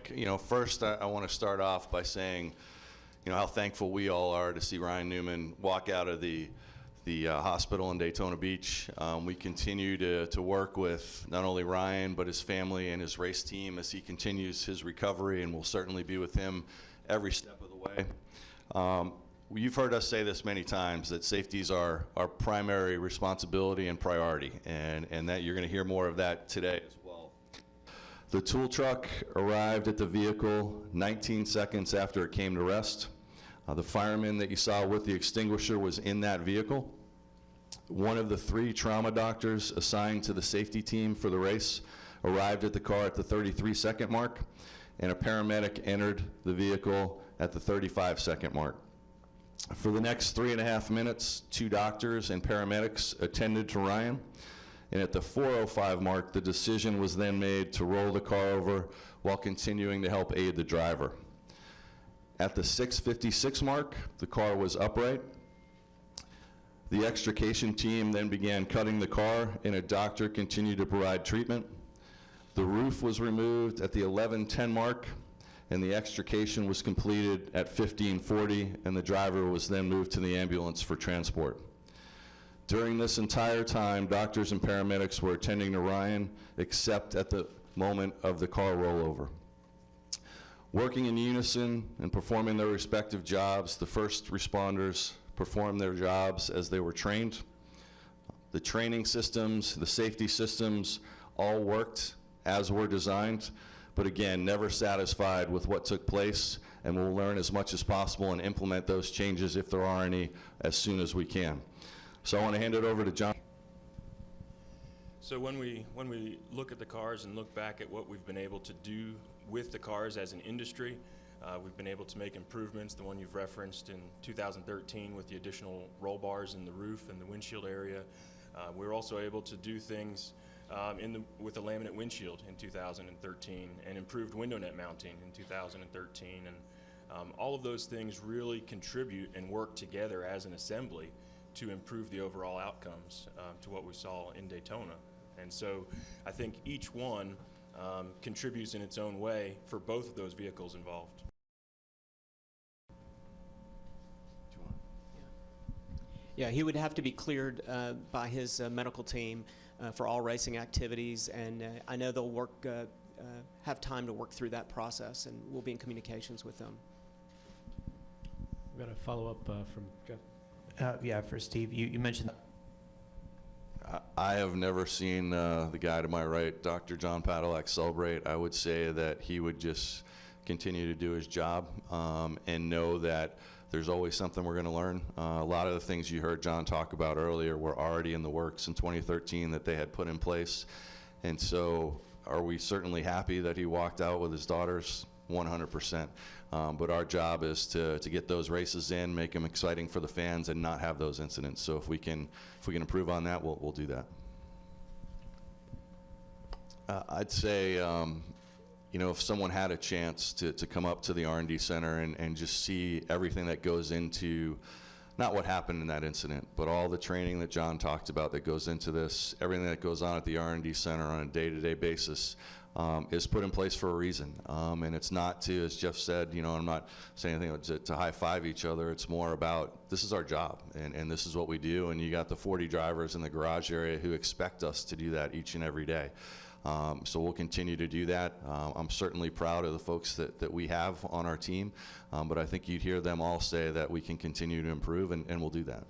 Mike. First I want to start off by saying, how thankful we all are to see Ryan Newman walk out of the hospital in Daytona Beach. We continue to work with not only Ryan, but his family and his race team as he continues his recovery, and we'll certainly be with him every step of the way. You've heard us say this many times, that safety is our primary responsibility and priority, and that you're going to hear more of that today as well. The tool truck arrived at the vehicle 19 seconds after it came to rest. The fireman that you saw with the extinguisher was in that vehicle. One of the 3 trauma doctors assigned to the safety team for the race arrived at the car at the 33-second mark, and a paramedic entered the vehicle at the 35-second mark. For the next 3.5 minutes, 2 doctors and paramedics attended to Ryan, and at the 4:05 mark, the decision was then made to roll the car over while continuing to help aid the driver. At the 6:56 mark, the car was upright. The extrication team then began cutting the car, and a doctor continued to provide treatment. The roof was removed at the 11:10 mark, and the extrication was completed at 15:40, and the driver was then moved to the ambulance for transport. During this entire time, doctors and paramedics were attending to Ryan, except at the moment of the car rollover. Working in unison and performing their respective jobs, the first responders performed their jobs as they were trained. The training systems, the safety systems, all worked as were designed, but again, never satisfied with what took place, and we'll learn as much as possible and implement those changes, if there are any, as soon as we can. So I want to hand it over to John. So when we look at the cars and look back at what we've been able to do with the cars as an industry, we've been able to make improvements, the one you've referenced in 2013 with the additional roll bars in the roof and the windshield area. We were also able to do things with a laminate windshield in 2013, and improved window net mounting in 2013. And all of those things really contribute and work together as an assembly to improve the overall outcomes to what we saw in Daytona. And so I think each one contributes in its own way for both of those vehicles involved. Yeah, he would have to be cleared by his medical team for all racing activities, and I know they'll have time to work through that process, and we'll be in communications with them. We've got a follow-up from Jeff. Yeah, for Steve, you mentioned. I have never seen the guy to my right, Dr. John Padalecki, celebrate. I would say that he would just continue to do his job and know that there's always something we're going to learn. A lot of the things you heard John talk about earlier were already in the works in 2013 that they had put in place. And so are we certainly happy that he walked out with his daughters? 100%. But our job is to get those races in, make them exciting for the fans, and not have those incidents. So if we can improve on that, we'll do that. I'd say, if someone had a chance to come up to the R&D Center and just see everything that goes into, not what happened in that incident, but all the training that John talked about that goes into this, everything that goes on at the R&D Center on a day-to-day basis, is put in place for a reason. And it's not to, as Jeff said, I'm not saying anything to high-five each other. It's more about, this is our job, and this is what we do, and you got the 40 drivers in the garage area who expect us to do that each and every day. So we'll continue to do that. I'm certainly proud of the folks that we have on our team, but I think you'd hear them all say that we can continue to improve, and we'll do that.